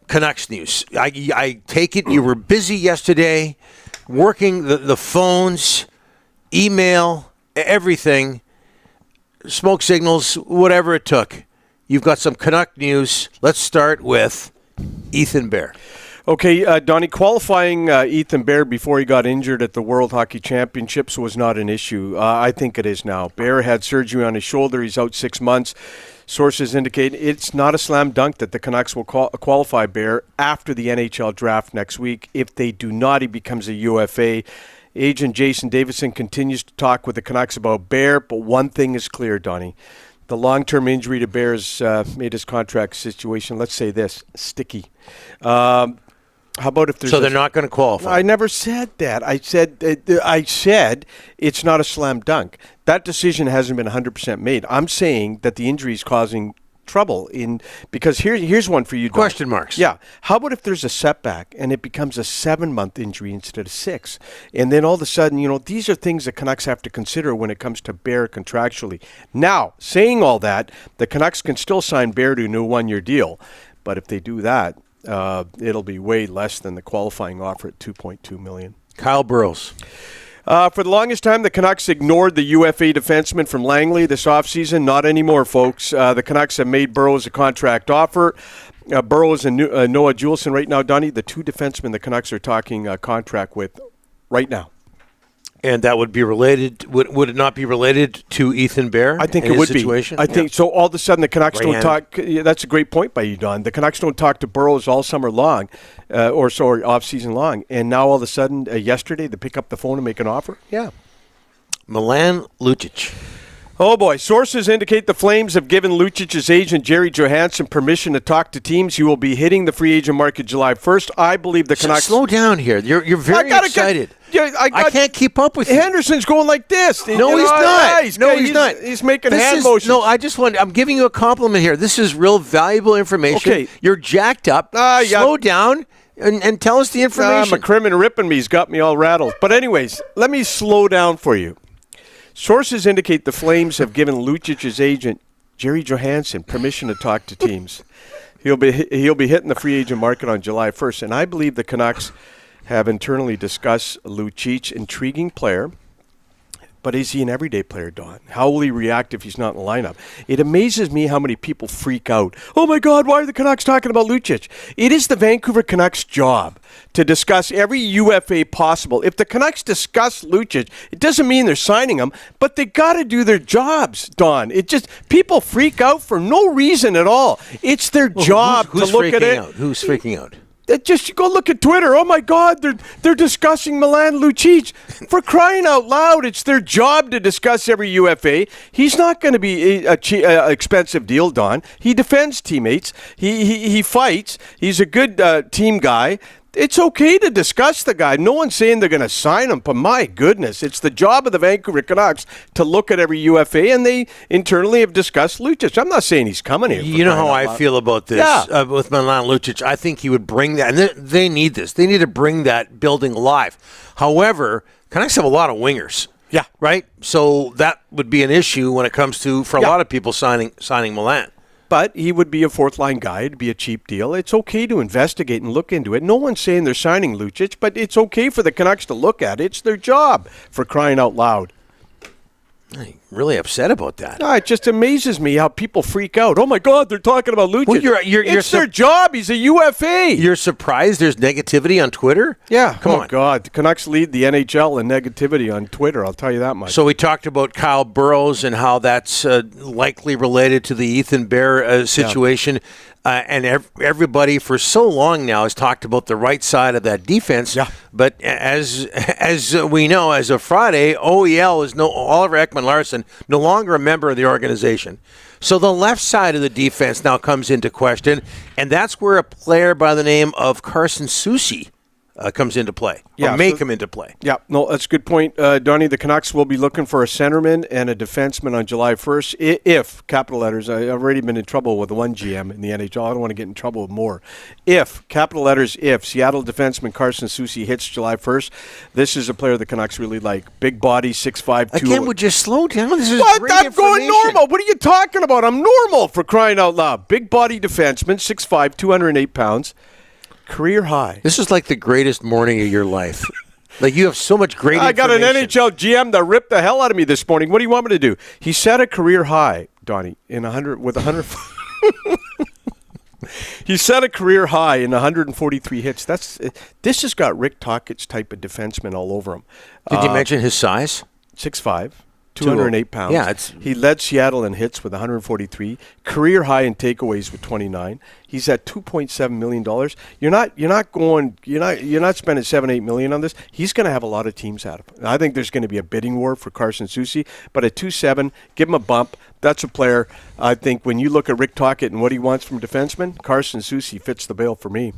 Canucks news. I take it you were busy yesterday, working the phones, email, everything, smoke signals, whatever it took. You've got some Canuck news. Let's start with Ethan Bear. Okay, Donnie, qualifying Ethan Bear before he got injured at the World Hockey Championships was not an issue. I think it is now. Bear had surgery on his shoulder. He's out 6 months. Sources indicate it's not a slam dunk that the Canucks will qualify Bear after the NHL draft next week. If they do not, he becomes a UFA. Agent Jason Davidson continues to talk with the Canucks about Bear, but one thing is clear, Donnie. The long-term injury to Bear has made his contract situation, let's say this, sticky. How about if there's they're not going to qualify? I never said that. I said it's not a slam dunk. That decision hasn't been 100% made. I'm saying that the injury is causing trouble because here's one for you, Don. Question marks. Yeah. How about if there's a setback and it becomes a 7-month injury instead of 6? And then all of a sudden, these are things that Canucks have to consider when it comes to Bear contractually. Now, saying all that, the Canucks can still sign Bear to a new 1-year deal. But if they do that, it'll be way less than the qualifying offer at $2.2 million. Kyle Burroughs. For the longest time, the Canucks ignored the UFA defenseman from Langley this offseason. Not anymore, folks. The Canucks have made Burroughs a contract offer. Burroughs and Noah Juleson right now, Donnie, the 2 defensemen the Canucks are talking contract with right now. And that would be related. Would it not be related to Ethan Bear? I think it would situation? Be. I think so. All of a sudden, the Canucks don't talk. That's a great point by you, Don. The Canucks don't talk to Burroughs all summer long, or off season long. And now all of a sudden, yesterday, they pick up the phone and make an offer. Yeah. Milan Lucic. Oh, boy. Sources indicate the Flames have given Lucic's agent, Jerry Johansson, permission to talk to teams. He will be hitting the free agent market July 1st. I believe the Canucks... Slow down here. You're very excited. I can't keep up with you. Henderson's going like this. No, he's not. He's not. He's making hand motions. No, I'm giving you a compliment here. This is real valuable information. Okay. You're jacked up. Slow down and tell us the information. McCrimmon ripping me. He's got me all rattled. But anyways, let me slow down for you. Sources indicate the Flames have given Lucic's agent, Jerry Johansson, permission to talk to teams. He'll be hitting the free agent market on July 1st, and I believe the Canucks have internally discussed Lucic, intriguing player, but is he an everyday player, Don? How will he react if he's not in the lineup? It amazes me how many people freak out. Oh, my God, why are the Canucks talking about Lucic? It is the Vancouver Canucks' job to discuss every UFA possible. If the Canucks discuss Lucic, it doesn't mean they're signing him, but they got to do their jobs, Don. People freak out for no reason at all. It's their job to look at it. Who's freaking out? Just go look at Twitter. Oh, my God, they're discussing Milan Lucic. For crying out loud, it's their job to discuss every UFA. He's not going to be an expensive deal, Don. He defends teammates. He fights. He's a good team guy. It's okay to discuss the guy. No one's saying they're going to sign him, but my goodness, it's the job of the Vancouver Canucks to look at every UFA, and they internally have discussed Lucic. I'm not saying he's coming here. You know how I feel about this with Milan Lucic. I think he would bring that, and they need this. They need to bring that building alive. However, Canucks have a lot of wingers. Yeah. Right? So that would be an issue when it comes to, for a lot of people, signing Milan. But he would be a fourth-line guy. It'd be a cheap deal. It's okay to investigate and look into it. No one's saying they're signing Lucic, but it's okay for the Canucks to look at it. It's their job, for crying out loud. I'm really upset about that. No, it just amazes me how people freak out. Oh, my God, they're talking about Lucic. Well, it's their job. He's a UFA. You're surprised there's negativity on Twitter? Yeah. Come on. God. The Canucks lead the NHL in negativity on Twitter. I'll tell you that much. So we talked about Kyle Burroughs and how that's likely related to the Ethan Bear situation. Yeah. And everybody for so long now has talked about the right side of that defense. Yeah. But as we know, as of Friday, OEL is Oliver Ekman-Larsson no longer a member of the organization. So the left side of the defense now comes into question, and that's where a player by the name of Carson Soucy comes into play. Yeah, Or may come into play. Yeah, no, that's a good point, Donnie. The Canucks will be looking for a centerman and a defenseman on July 1st. If, capital letters, I've already been in trouble with one GM in the NHL. I don't want to get in trouble with more. If, capital letters, if Seattle defenseman Carson Soucy hits July 1st, this is a player the Canucks really like. Big body, 6'5", 2. Again, would you slow down? This is What? great I'm going information. normal. What are you talking about? I'm normal, for crying out loud. Big body defenseman, 6'5", 208 pounds. Career high. This is like the greatest morning of your life. Like, you have so much great I got information. an NHL GM that ripped the hell out of me this morning. What do you want me to do? He set a career high, Donnie, in 100 with 100. He set a career high in 143 hits. This has got Rick Tocchet's type of defenseman all over him. Did you mention his size? 6'5", 208 pounds. Yeah, he led Seattle in hits with 143. Career high in takeaways with 29. He's at $2.7 million. You're not spending $7-8 million on this. He's going to have a lot of teams out of it. I think there's going to be a bidding war for Carson Soucy, but at 2.7, give him a bump. That's a player. I think when you look at Rick Tocchet and what he wants from defensemen, Carson Soucy fits the bill for me.